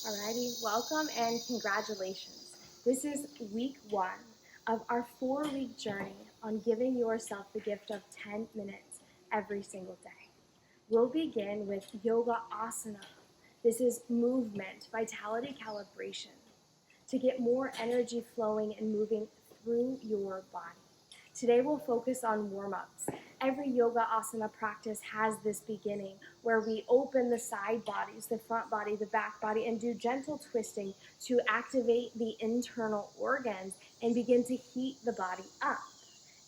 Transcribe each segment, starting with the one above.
Alrighty, welcome and congratulations. This is week 1 of our 4-week journey on giving yourself the gift of 10 minutes every single day. We'll begin with yoga asana. This is movement, vitality calibration to get more energy flowing and moving through your body. Today we'll focus on warm-ups. Every yoga asana practice has this beginning where we open the side bodies, the front body, the back body, and do gentle twisting to activate the internal organs and begin to heat the body up.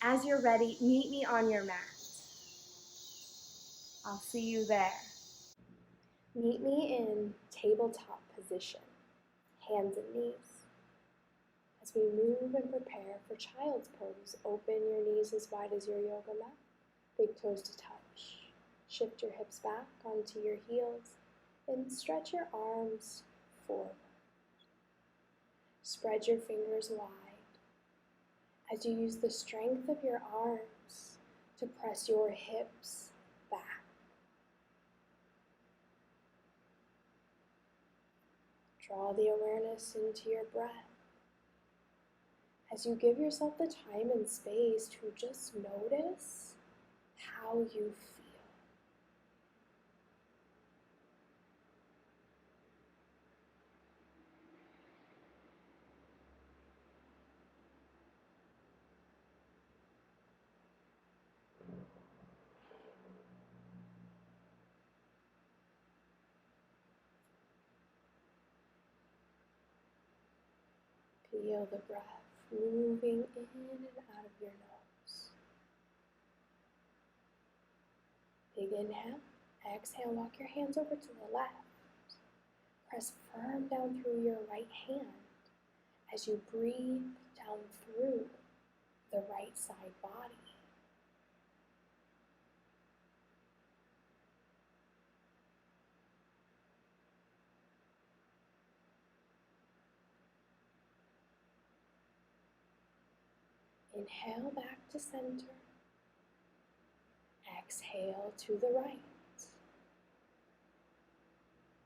As you're ready, meet me on your mat. I'll see you there. Meet me in tabletop position, hands and knees. As we move and prepare for child's pose, open your knees as wide as your yoga mat, big toes to touch. Shift your hips back onto your heels and stretch your arms forward. Spread your fingers wide as you use the strength of your arms to press your hips back. Draw the awareness into your breath as you give yourself the time and space to just notice how you feel the breath moving in and out of your nose. Big inhale. Exhale, walk your hands over to the left. Press firm down through your right hand as you breathe down through the right side body. Inhale back to center. Exhale to the right.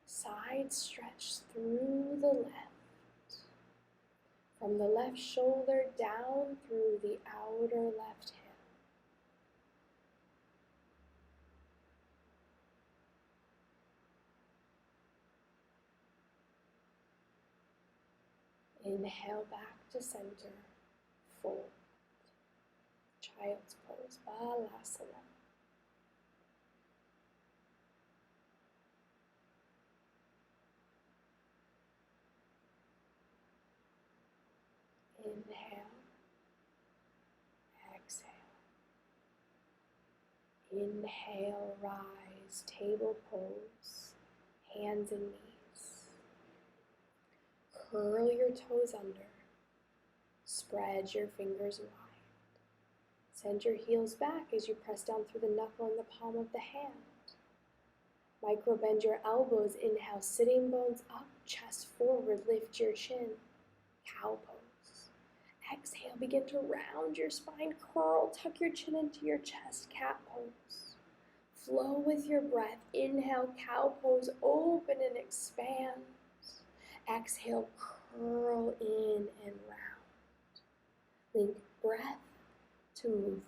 Side stretch through the left. From the left shoulder down through the outer left hip. Inhale back to center. Fold. Child's pose, Balasana. Inhale, exhale. Inhale, rise, table pose, hands and knees. Curl your toes under. Spread your fingers wide. Send your heels back as you press down through the knuckle and the palm of the hand. Micro bend your elbows. Inhale, sitting bones up, chest forward, lift your chin. Cow pose. Exhale, begin to round your spine, curl, tuck your chin into your chest, cat pose. Flow with your breath. Inhale, cow pose, open and expand. Exhale, curl in and round. Link breath to movement.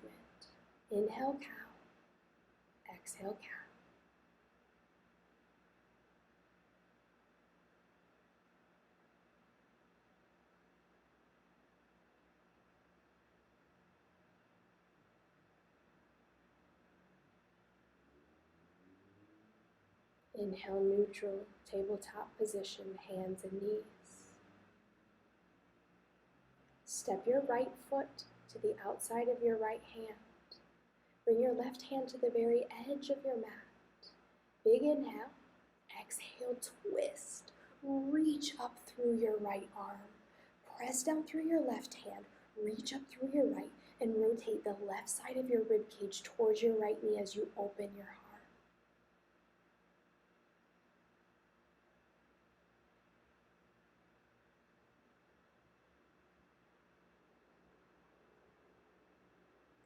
Inhale, cow. Exhale, cat. Inhale, neutral, tabletop position, hands and knees. Step your right foot to the outside of your right hand. Bring your left hand to the very edge of your mat. Big inhale. Exhale, twist. Reach up through your right arm. Press down through your left hand. Reach up through your right and rotate the left side of your rib cage towards your right knee as you open your heart.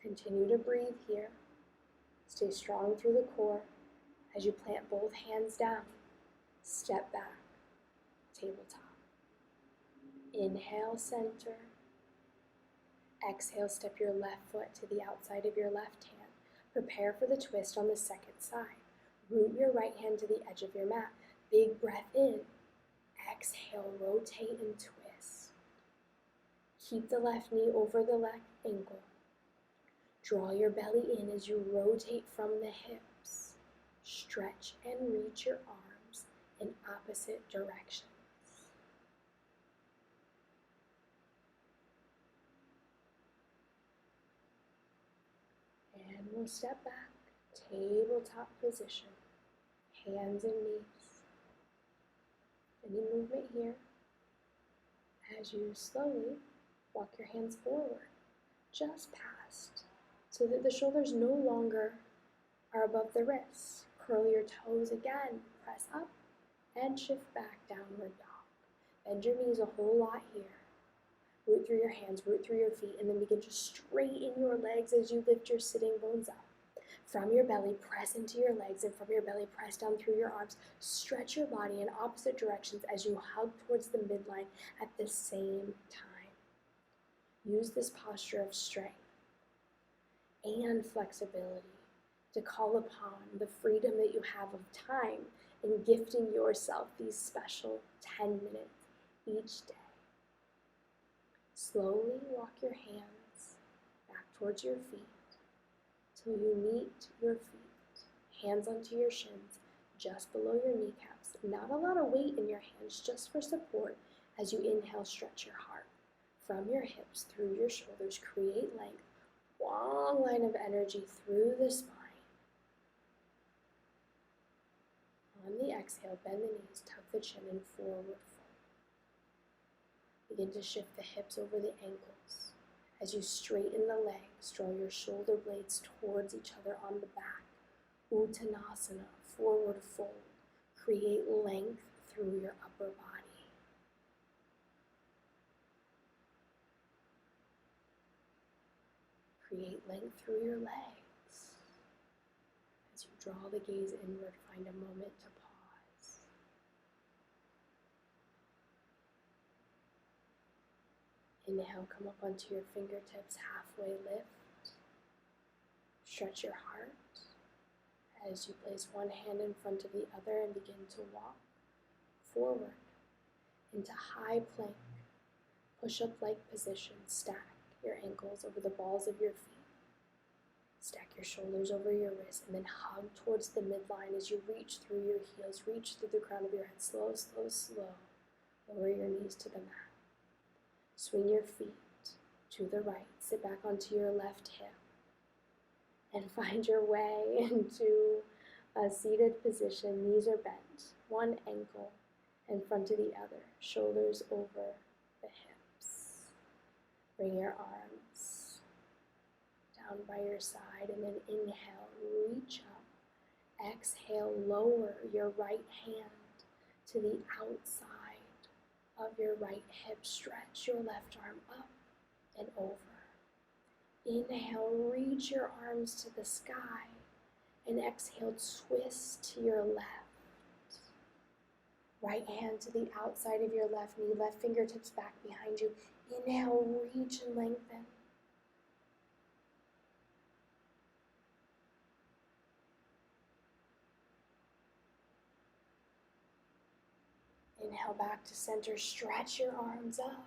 Continue to breathe here. Stay strong through the core as you plant both hands down. Step back. tabletop. Inhale, center. Exhale, step your left foot to the outside of your left hand. Prepare for the twist on the second side. Root your right hand to the edge of your mat. Big breath in. Exhale, rotate and twist. Keep the left knee over the left ankle. Draw your belly in as you rotate from the hips. Stretch and reach your arms in opposite directions. And we'll step back, tabletop position, hands and knees. Any movement here. As you slowly walk your hands forward, just past, so that the shoulders no longer are above the wrists. Curl your toes again, press up, and shift back, downward dog. Bend your knees a whole lot here. Root through your hands, root through your feet, and then begin to straighten your legs as you lift your sitting bones up. From your belly, press into your legs, and from your belly, press down through your arms. Stretch your body in opposite directions as you hug towards the midline at the same time. Use this posture of strength and flexibility to call upon the freedom that you have of time in gifting yourself these special 10 minutes each day. Slowly walk your hands back towards your feet till you meet your feet, hands onto your shins, just below your kneecaps. Not a lot of weight in your hands, just for support. As you inhale, stretch your heart. From your hips through your shoulders, create length. Long line of energy through the spine. On the exhale, bend the knees, tuck the chin, and forward fold. Begin to shift the hips over the ankles. As you straighten the legs, draw your shoulder blades towards each other on the back. Uttanasana, forward fold. Create length through your upper body. Create length through your legs. As you draw the gaze inward, find a moment to pause. Inhale, come up onto your fingertips, halfway lift. Stretch your heart as you place one hand in front of the other and begin to walk forward into high plank, push-up-like position. Stack your ankles over the balls of your feet. Stack your shoulders over your wrists and then hug towards the midline as you reach through your heels, reach through the crown of your head. Slow, slow, slow. Lower your knees to the mat. Swing your feet to the right. Sit back onto your left hip and find your way into a seated position. Knees are bent, one ankle in front of the other, shoulders over the hips. Bring your arms down by your side and then inhale, reach up. Exhale, lower your right hand to the outside of your right hip. Stretch your left arm up and over. Inhale, reach your arms to the sky, and exhale, twist to your left. Right hand to the outside of your left knee, left fingertips back behind you. Inhale, reach and lengthen. Inhale back to center, stretch your arms up.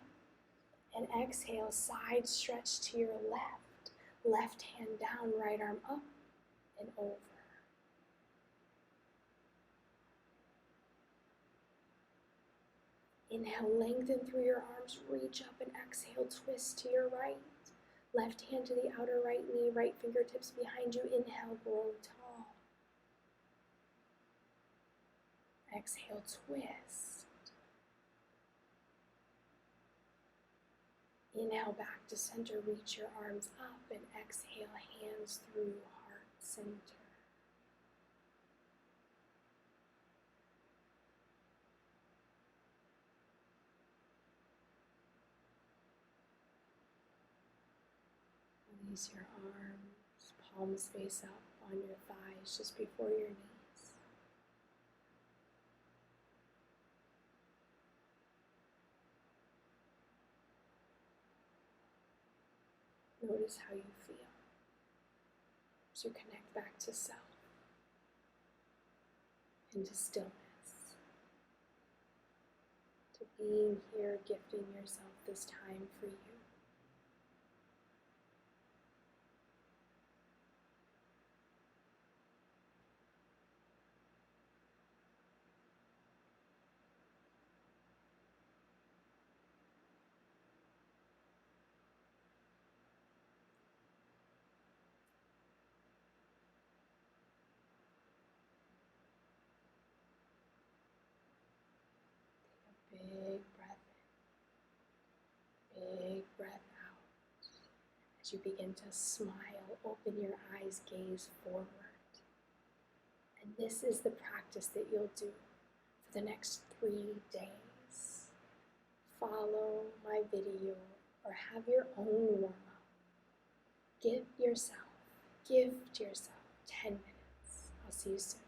And exhale, side stretch to your left. Left hand down, right arm up and over. Inhale, lengthen through your arms, reach up and exhale, twist to your right. Left hand to the outer right knee, right fingertips behind you. Inhale, grow tall. Exhale, twist. Inhale back to center, reach your arms up and exhale, hands through heart center. Release your arms, palms face up on your thighs just before your knees. Notice how you feel as you connect back to self, into stillness, to being here, gifting yourself this time for you. Big breath in, big breath out. As you begin to smile, open your eyes, gaze forward. And this is the practice that you'll do for the next 3 days. Follow my video or have your own warm-up. Gift yourself 10 minutes. I'll see you soon.